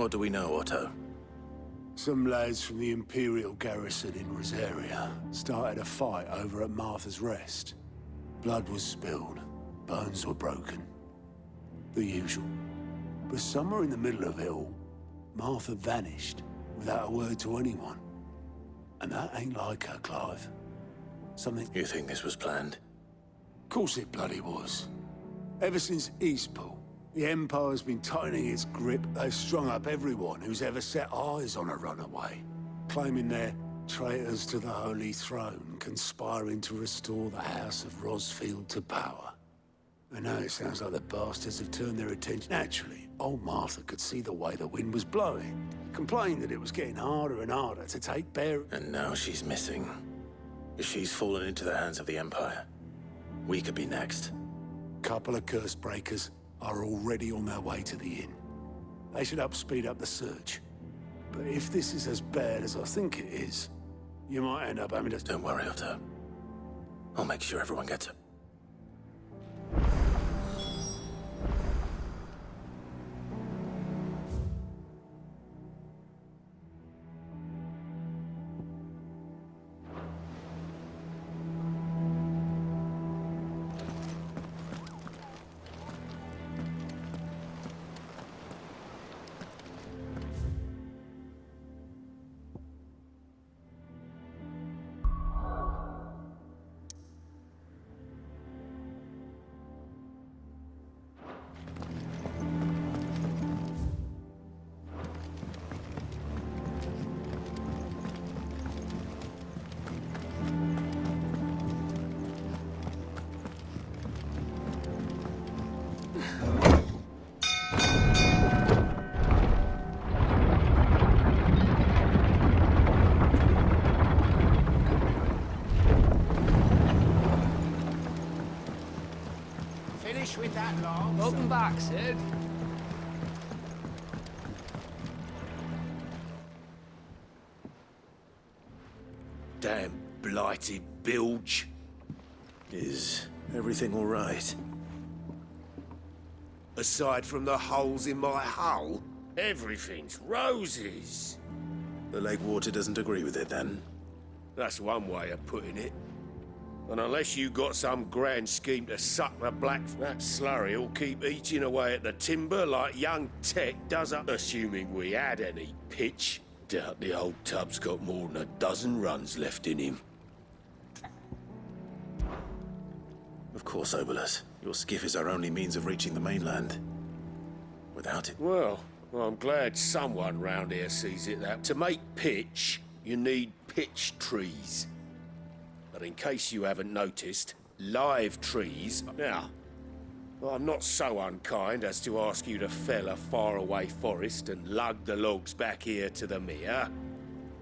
What do we know, Otto? Some lads from the Imperial garrison in Rosaria started a fight over at Martha's Rest. Blood was spilled, bones were broken. The usual. But somewhere in the middle of it all, Martha vanished without a word to anyone. And that ain't like her, Clive. Something... You think this was planned? Of course it bloody was. Ever since Eastpool, the Empire's been tightening its grip. They've strung up everyone who's ever set eyes on a runaway, claiming they're traitors to the Holy Throne, conspiring to restore the House of Rosfield to power. And now it sounds like the bastards have turned their attention. Naturally, old Martha could see the way the wind was blowing, complained that it was getting harder and harder to take bear... And now she's missing. If she's fallen into the hands of the Empire, we could be next. Couple of curse breakers are already on their way to the inn. They should help speed up the search. But if this is as bad as I think it is, you might end up having to... Don't worry, Otto. I'll make sure everyone gets it. With that long. Welcome back, Sid. Damn blighted bilge. Is everything all right? Aside from the holes in my hull, everything's roses. The lake water doesn't agree with it, then? That's one way of putting it. And unless you got some grand scheme to suck the black, that slurry will keep eating away at the timber like young Tech does up. Assuming we had any pitch, doubt the old tub's got more than a dozen runs left in him. Of course, Obolus. Your skiff is our only means of reaching the mainland. Without it... Well, I'm glad someone round here sees it that to make pitch, you need pitch trees. But in case you haven't noticed, live trees... Now, I'm not so unkind as to ask you to fell a faraway forest and lug the logs back here to the mere,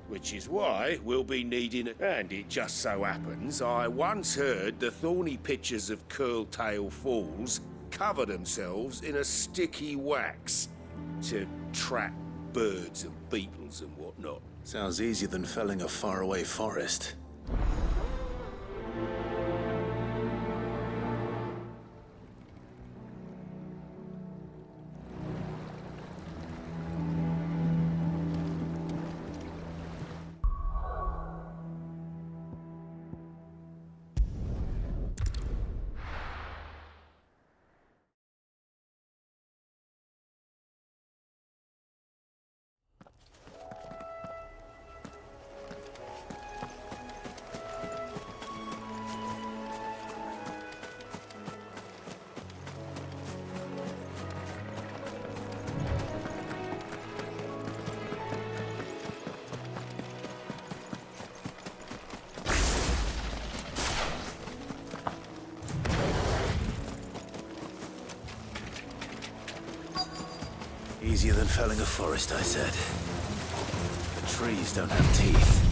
which is why we'll be needing... And it just so happens, I once heard the thorny pitchers of Curltail Falls cover themselves in a sticky wax to trap birds and beetles and whatnot. Sounds easier than felling a faraway forest. Easier than felling a forest, I said. The trees don't have teeth.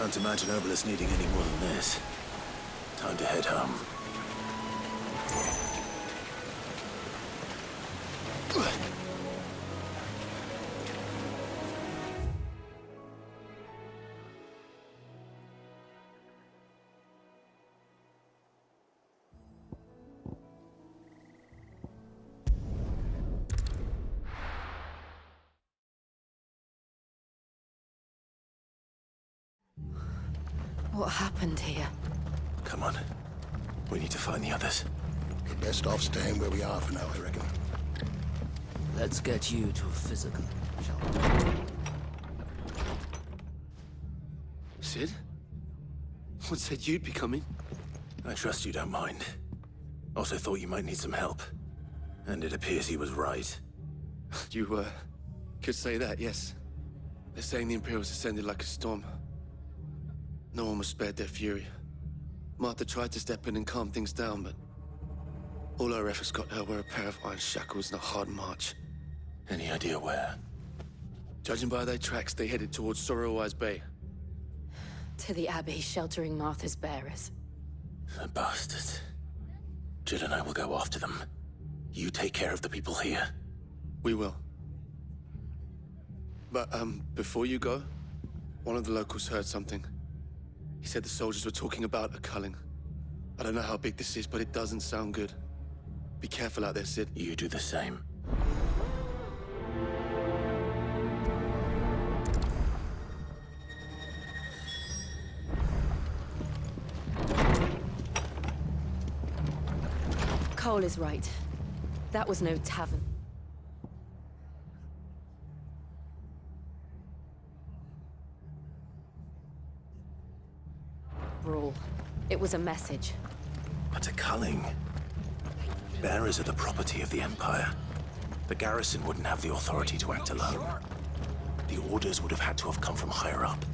Can't imagine Obelisk needing any more than this. Time to head home. What happened here? Come on. We need to find the others. We're best off staying where we are for now, I reckon. Let's get you to physical, shall we? Sid? What said you'd be coming? I trust you don't mind. Also thought you might need some help. And it appears he was right. You, could say that, yes. They're saying the Imperials ascended like a storm. No one was spared their fury. Martha tried to step in and calm things down, but all our efforts got her were a pair of iron shackles and a hard march. Any idea where? Judging by their tracks, they headed towards Sorrowwise Bay. To the Abbey, sheltering Martha's bearers. The bastards. Jill and I will go after them. You take care of the people here. We will. But, before you go, one of the locals heard something. He said the soldiers were talking about a culling. I don't know how big this is, but it doesn't sound good. Be careful out there, Sid. You do the same. Cole is right. That was no tavern. Brawl. It was a message. But a culling. Bearers are the property of the Empire. The garrison wouldn't have the authority to act alone. The orders would have had to have come from higher up.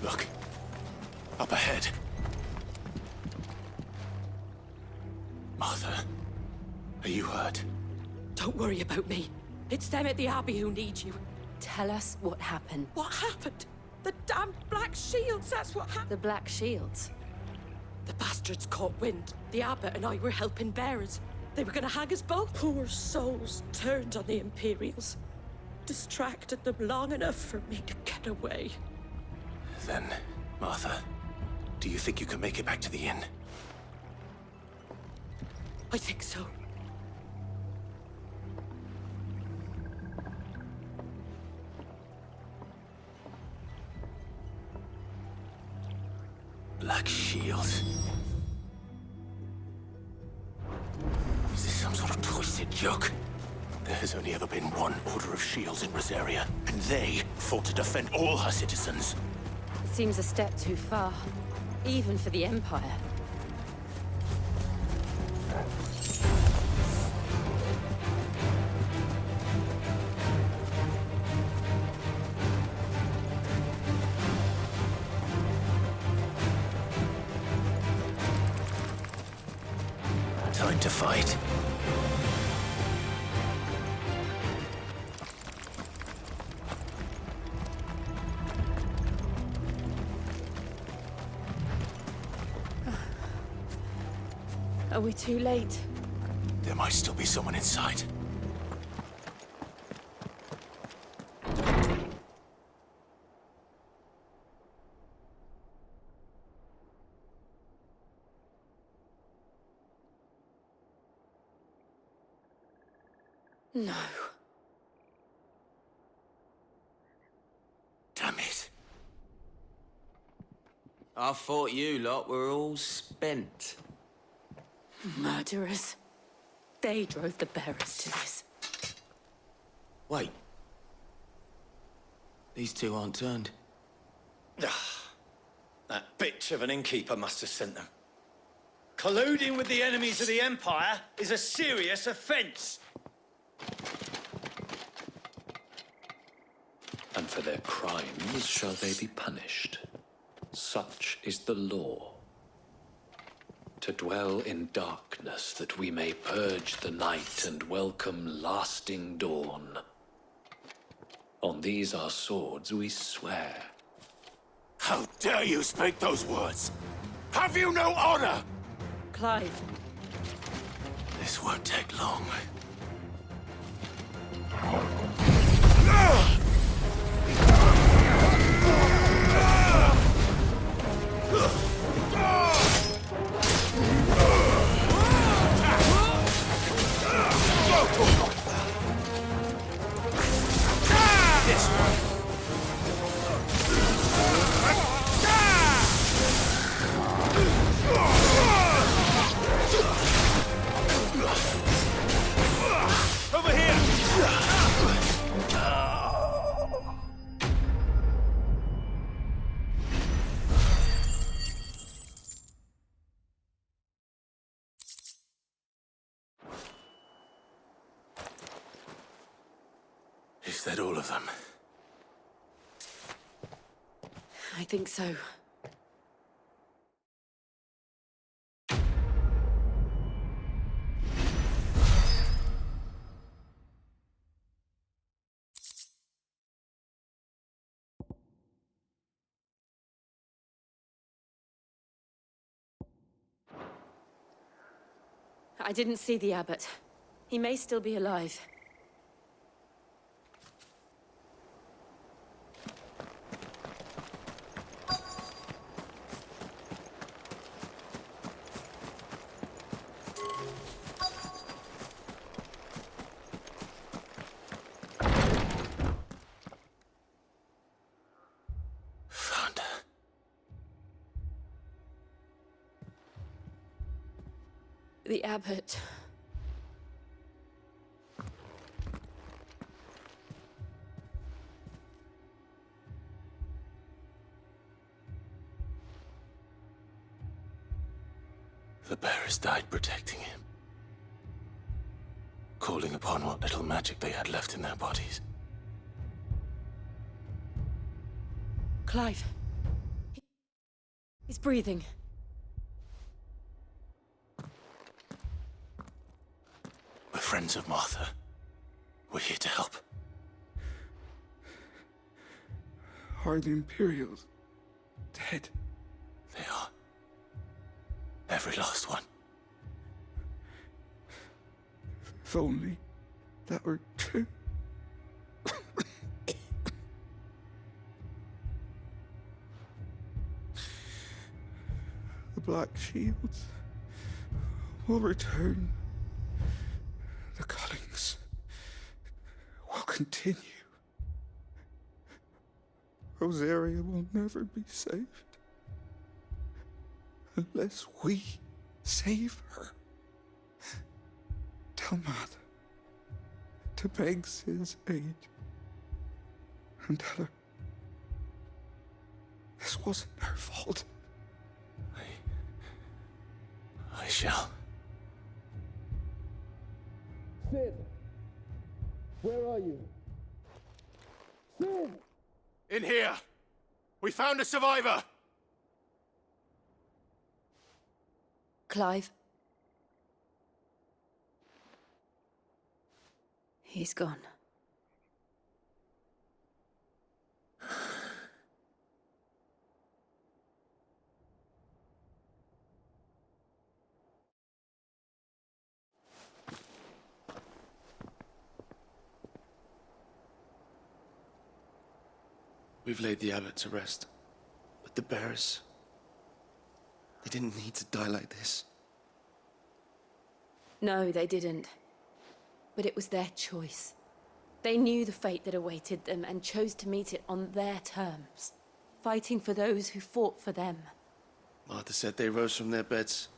Look. Up ahead. Martha, are you hurt? Don't worry about me. It's them at the Abbey who need you. Tell us what happened. What happened? The damn Black Shields, that's what happened. The Black Shields. The bastards caught wind. The Abbot and I were helping bearers. They were gonna hang us both. Poor souls turned on the Imperials. Distracted them long enough for me to get away. Then, Martha, do you think you can make it back to the inn? I think so. Black shields. Is this some sort of twisted joke? There has only ever been one Order of Shields in Rosaria, and they fought to defend all her citizens. Seems a step too far, even for the Empire. Time to fight. Are we too late? There might still be someone inside. No. Damn it. I thought you lot were all spent. Murderers. They drove the bearers to this. Wait. These two aren't turned. That bitch of an innkeeper must have sent them. Colluding with the enemies of the Empire is a serious offence. And for their crimes shall they be punished. Such is the law. To dwell in darkness that we may purge the night and welcome lasting dawn. On these our swords we swear. How dare you speak those words? Have you no honor? Clive, This won't take long. This one. Over here! Is that all of them? I think so. I didn't see the abbot. He may still be alive. Found her. The abbot. The bearers died protecting him. Calling upon what little magic they had left in their bodies. Clive. He's breathing. We're friends of Martha. We're here to help. Are the Imperials dead? They are. Every last one. If only that were true. The Black Shields will return. The cuttings will continue. Rosaria will never be saved unless we save her. Tell Matt to beg his aid and tell her this wasn't her fault. I shall. Sid! Where are you? Sid! In here! We found a survivor! Clive. He's gone. We've laid the abbot to rest. But the bearers... they didn't need to die like this. No, they didn't. But it was their choice. They knew the fate that awaited them and chose to meet it on their terms, fighting for those who fought for them. Martha said they rose from their beds,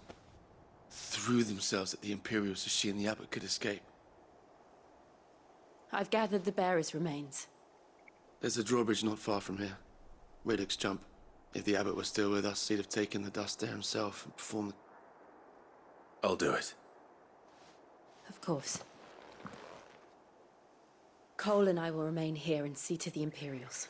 threw themselves at the Imperials so she and the abbot could escape. I've gathered the bearers' remains. There's a drawbridge not far from here. Riddick's jump. If the abbot were still with us, he'd have taken the dust there himself and performed the... I'll do it. Of course. Cole and I will remain here and see to the Imperials.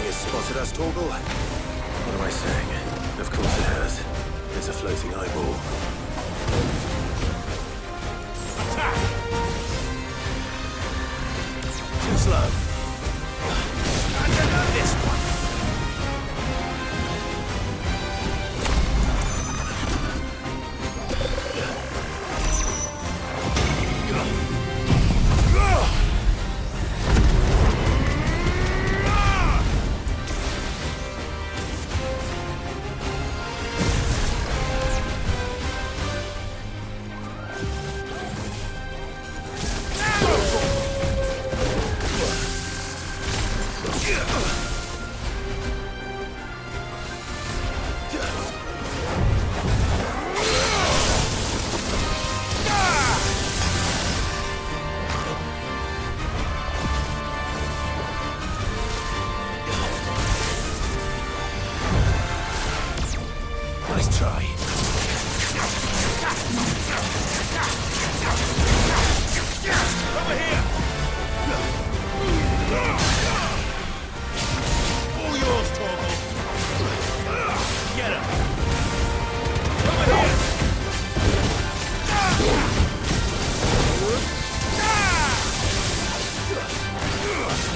Spotted us, Torgal? What am I saying? Of course it has. It's a floating eyeball. Attack! Too slow. Under this one. Nice try. Over here! All yours, Torgal. Get him! Over here!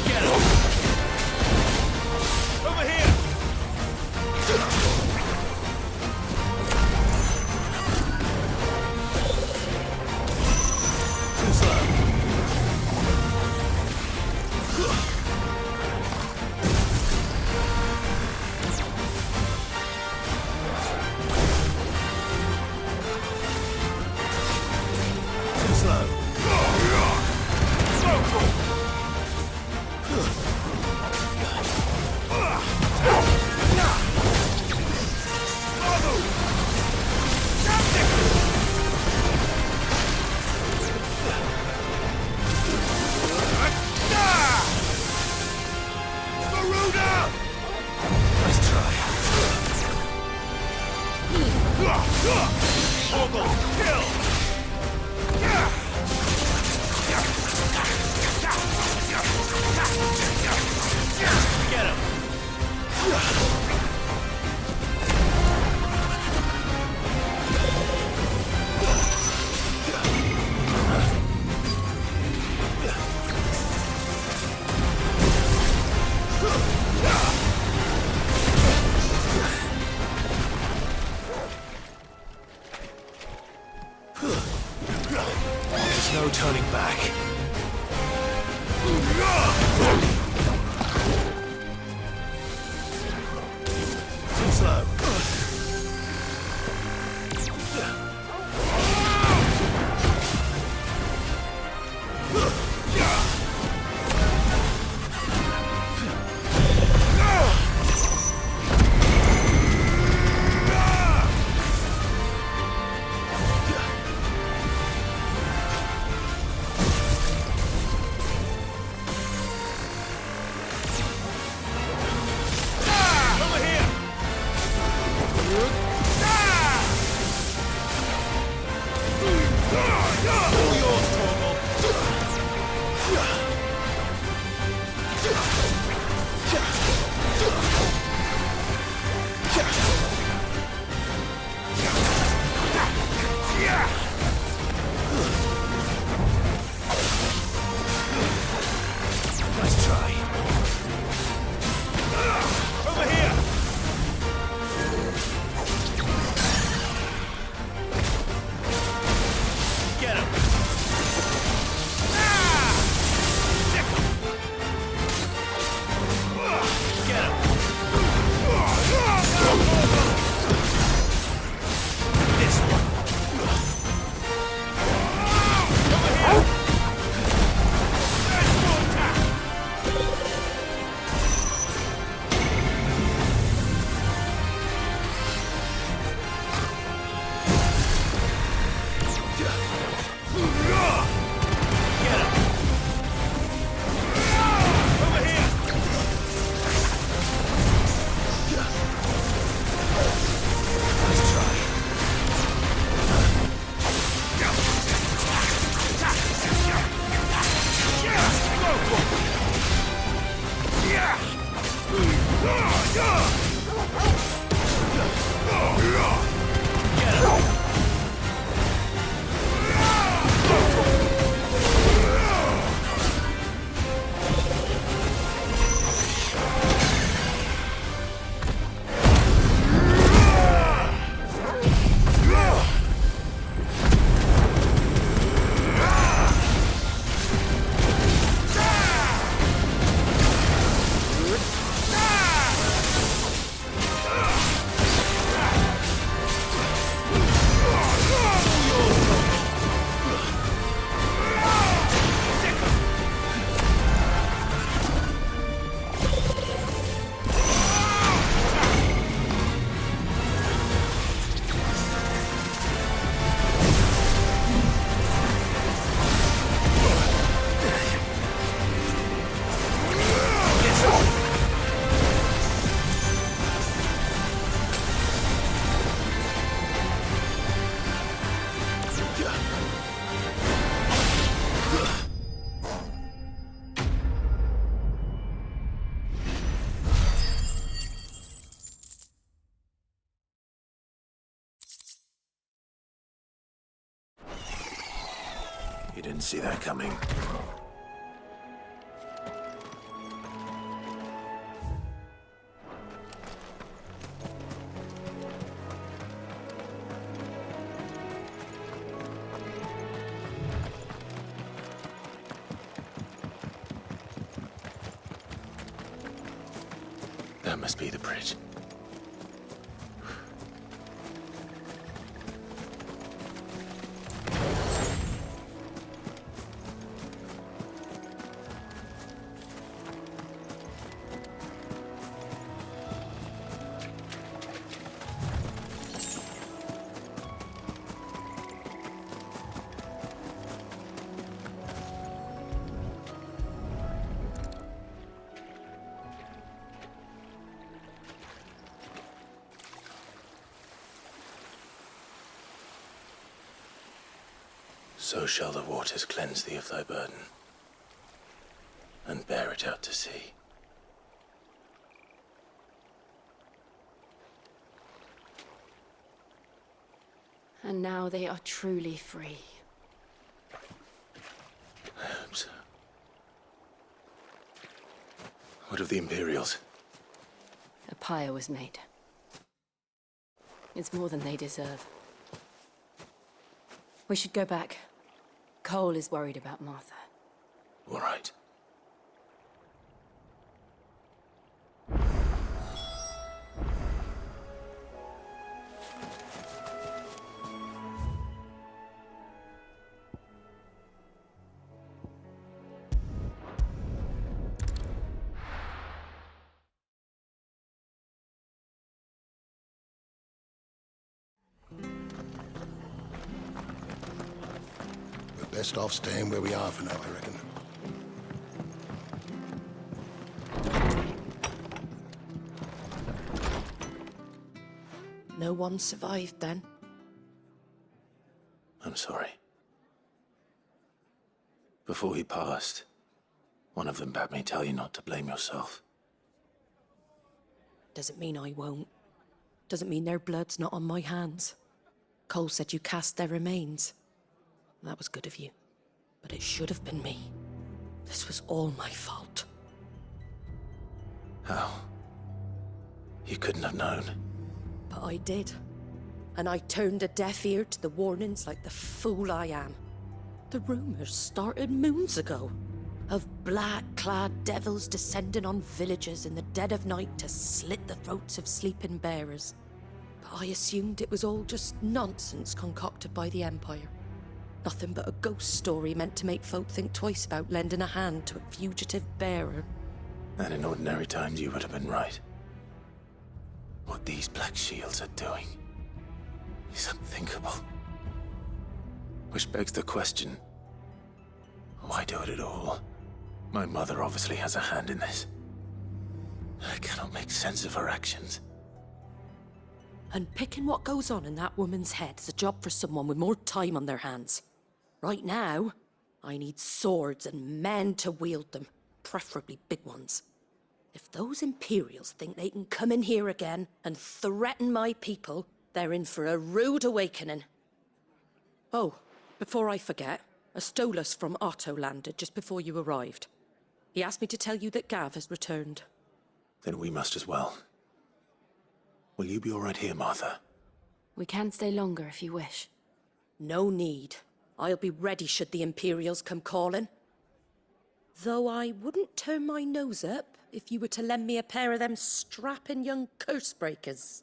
Get him! Over here! Too slow. Too slow. Nice try. Torgal, kill! You didn't see that coming. That must be the bridge. So shall the waters cleanse thee of thy burden, and bear it out to sea. And now they are truly free. I hope so. What of the Imperials? A pyre was made. It's more than they deserve. We should go back. Cole is worried about Martha. All right. Best off staying where we are for now, I reckon. No one survived then? I'm sorry. Before he passed, one of them bade me tell you not to blame yourself. Doesn't mean I won't. Doesn't mean their blood's not on my hands. Cole said you cast their remains. That was good of you. But it should have been me. This was all my fault. How? You couldn't have known. But I did. And I turned a deaf ear to the warnings like the fool I am. The rumors started moons ago. Of black-clad devils descending on villages in the dead of night to slit the throats of sleeping bearers. But I assumed it was all just nonsense concocted by the Empire. Nothing but a ghost story meant to make folk think twice about lending a hand to a fugitive bearer. And in ordinary times you would have been right. What these Black Shields are doing is unthinkable. Which begs the question, why do it at all? My mother obviously has a hand in this. I cannot make sense of her actions. And picking what goes on in that woman's head is a job for someone with more time on their hands. Right now, I need swords and men to wield them, preferably big ones. If those Imperials think they can come in here again and threaten my people, they're in for a rude awakening. Oh, before I forget, a Stolas from Otto landed just before you arrived. He asked me to tell you that Gav has returned. Then we must as well. Will you be all right here, Martha? We can stay longer if you wish. No need. I'll be ready should the Imperials come calling. Though I wouldn't turn my nose up if you were to lend me a pair of them strapping young curse-breakers.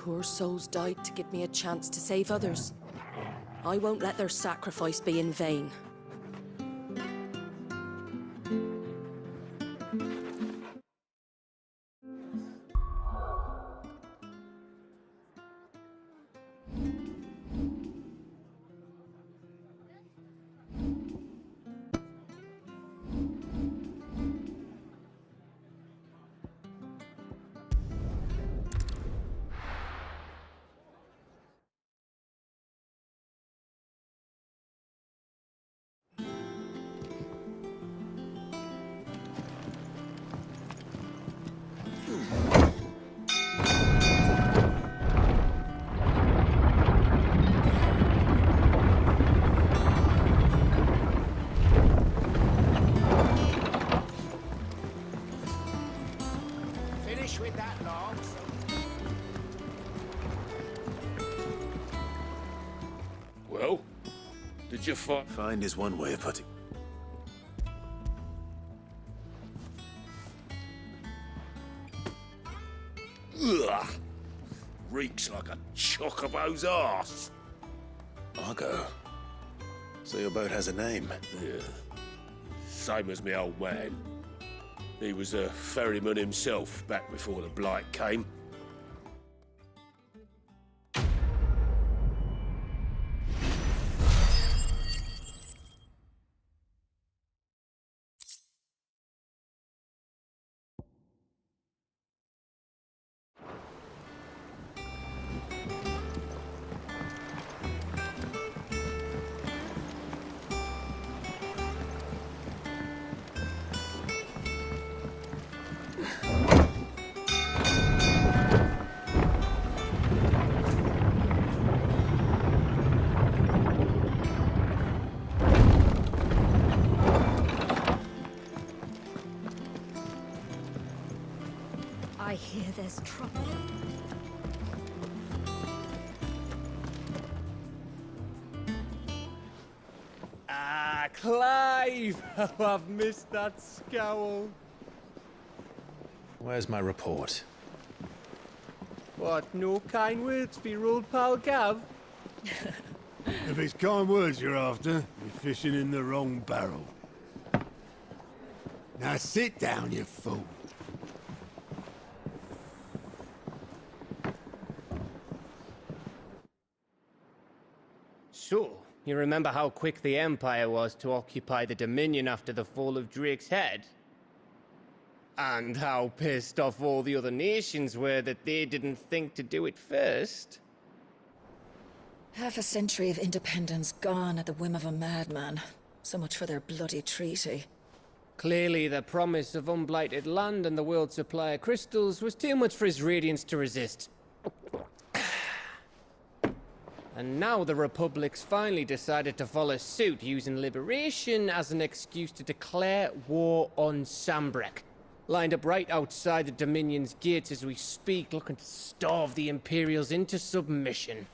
poor souls died to give me a chance to save others. I won't let their sacrifice be in vain. With that long. Well, did you find... Find is one way of putting. Ugh! Reeks like a chocobo's arse. Argo. So your boat has a name. Yeah. Same as me old man. He was a ferryman himself back before the Blight came. I hear there's trouble. Ah, Clive! Oh, I've missed that scowl. Where's my report? What, no kind words for your old pal Gav? If it's kind words you're after, you're fishing in the wrong barrel. Now sit down, you fool. So, you remember how quick the Empire was to occupy the Dominion after the fall of Drake's head? And how pissed off all the other nations were that they didn't think to do it first? Half a century of independence gone at the whim of a madman. So much for their bloody treaty. Clearly, the promise of unblighted land and the world's supply of crystals was too much for his radiance to resist. And now the Republic's finally decided to follow suit, using liberation as an excuse to declare war on Sambrek. Lined up right outside the Dominion's gates as we speak, looking to starve the Imperials into submission.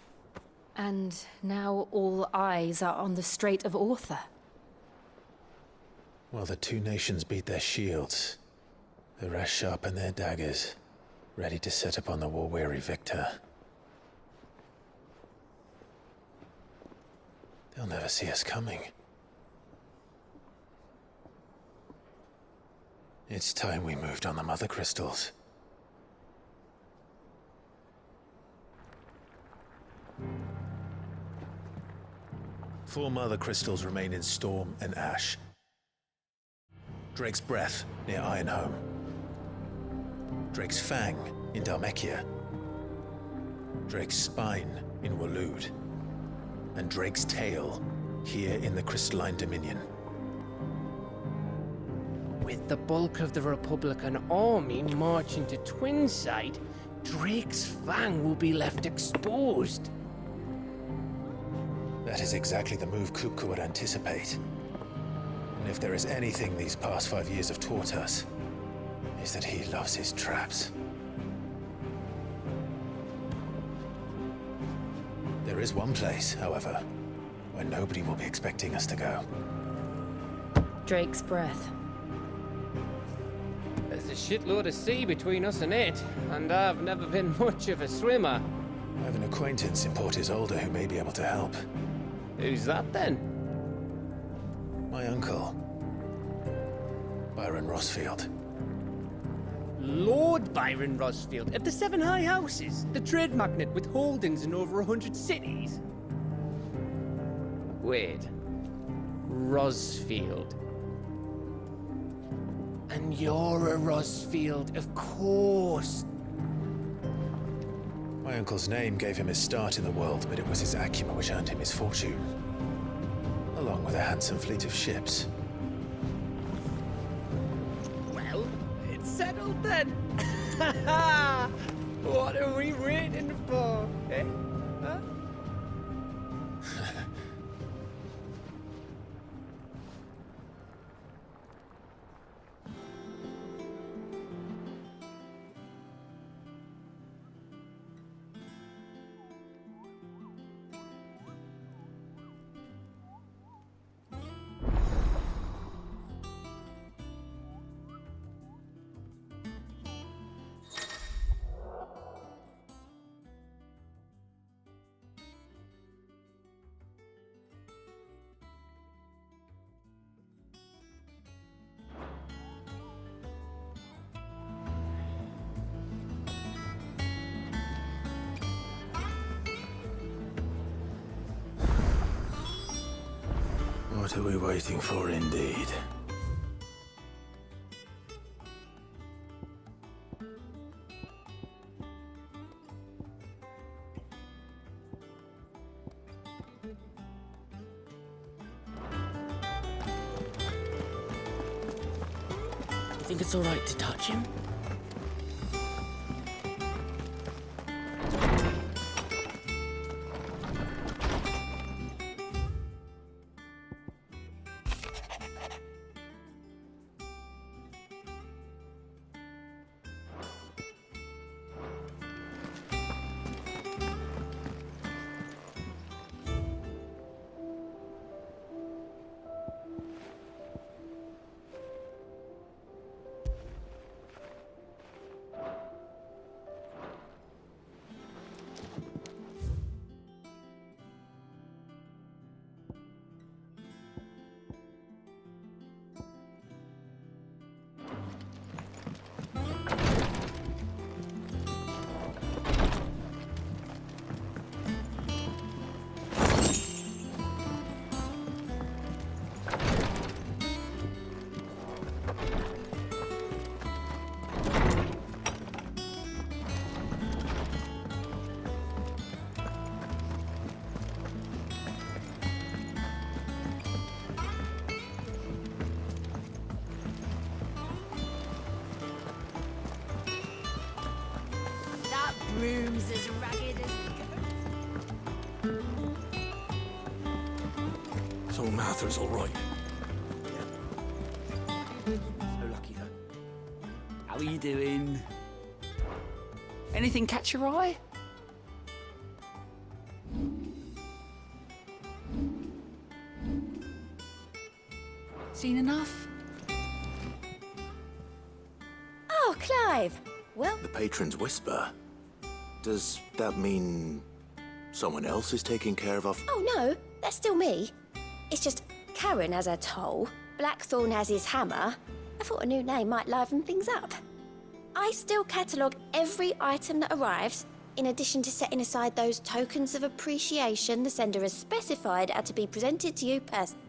And now all eyes are on the Strait of Author. While the two nations beat their shields, the rest sharpen their daggers, ready to set upon the war-weary victor. They'll never see us coming. It's time we moved on the Mother Crystals. Four Mother Crystals remain in Storm and Ash. Drake's Breath, near Ironhome. Drake's Fang, in Dhalmekia. Drake's Spine, in Waloed. And Drake's Tail, here in the Crystalline Dominion. With the bulk of the Republican army marching to Twinside, Drake's Fang will be left exposed. That is exactly the move Kupka would anticipate. And if there is anything these past 5 years have taught us, is that he loves his traps. There is one place, however, where nobody will be expecting us to go. Drake's Breath. There's a shitload of sea between us and it, and I've never been much of a swimmer. I have an acquaintance in Port Isolde who may be able to help. Who's that then? My uncle, Byron Rosfield. Lord Byron Rosfield of the Seven High Houses, the trade magnate with holdings in over 100 cities. Wait. Rosfield. And you're a Rosfield, of course. My uncle's name gave him his start in the world, but it was his acumen which earned him his fortune, along with a handsome fleet of ships. Well, it's settled then. What are we waiting for, eh? Huh? What are we waiting for, indeed? You think it's all right to touch him? Room's as ragged as So Martha's all right. So lucky though. How are you doing? Anything catch your eye? Seen enough? Oh, Clive. Well, The patron's whisper. Does that mean someone else is taking care of our... oh no, that's still me. It's just Karen has her toll, Blackthorn has his hammer. I thought a new name might liven things up. I still catalogue every item that arrives, in addition to setting aside those tokens of appreciation the sender has specified are to be presented to you personally.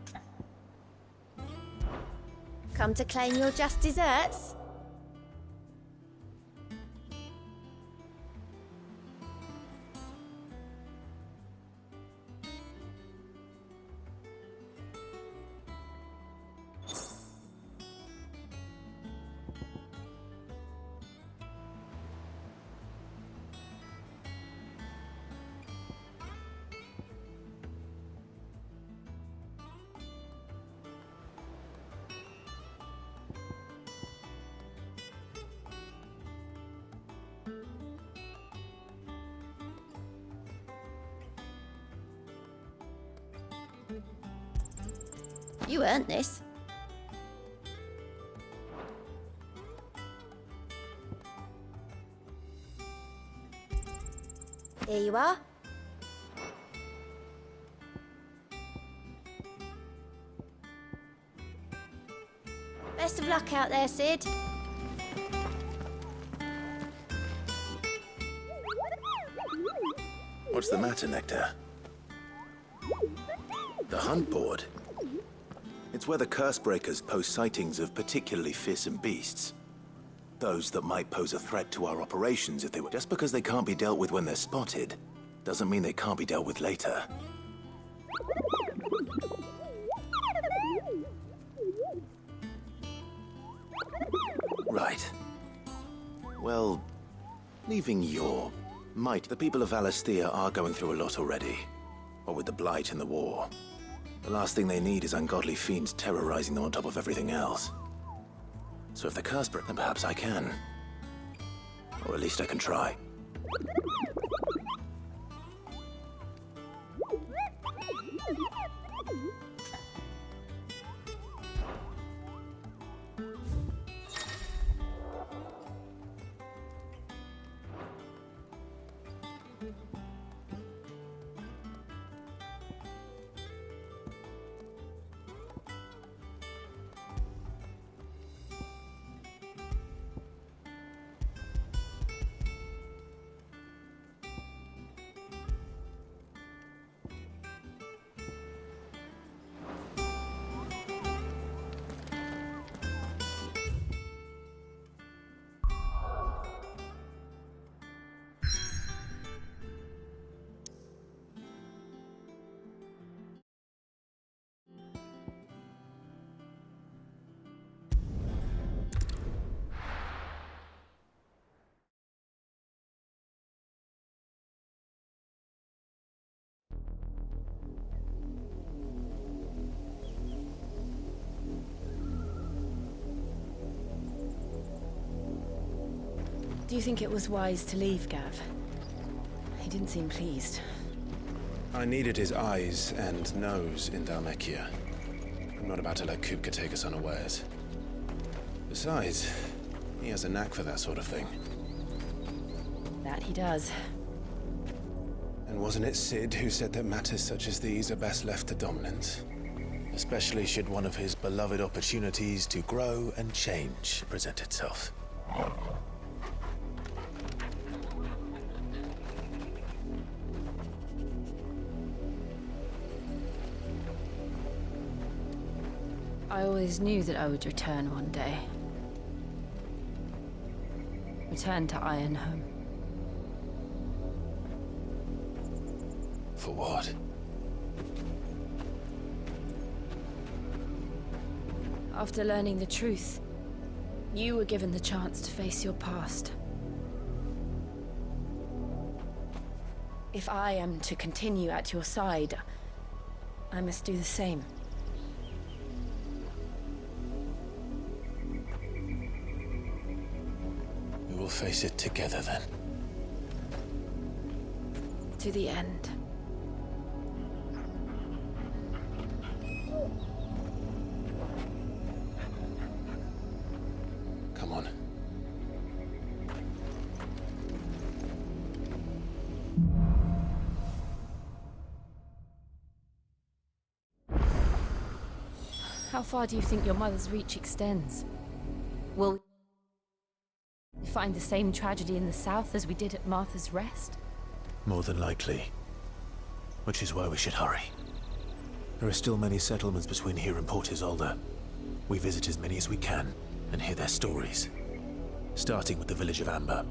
Come to claim your just desserts? You earned this. Here you are. Best of luck out there, Sid. What's the matter, Nectar? The hunt board? It's where the Cursebreakers post sightings of particularly fearsome beasts. Those that might pose a threat to our operations if they were... Just because they can't be dealt with when they're spotted, doesn't mean they can't be dealt with later. Right. Well, leaving your might, the people of Valisthea are going through a lot already. What with the Blight and the war. The last thing they need is ungodly fiends terrorizing them on top of everything else. So if the curse break, then perhaps I can. Or at least I can try. Do you think it was wise to leave, Gav? He didn't seem pleased. I needed his eyes and nose in Dhalmekia. I'm not about to let Kupka take us unawares. Besides, he has a knack for that sort of thing. That he does. And wasn't it Sid who said that matters such as these are best left to dominance? Especially should one of his beloved opportunities to grow and change present itself. I always knew that I would return one day. Return to Ironhome. For what? After learning the truth, you were given the chance to face your past. If I am to continue at your side, I must do the same. We will face it together then. To the end. Come on. How far do you think your mother's reach extends? Will we find the same tragedy in the south as we did at Martha's Rest? More than likely. Which is why we should hurry. There are still many settlements between here and Port Isolde. We visit as many as we can and hear their stories. Starting with the village of Amber.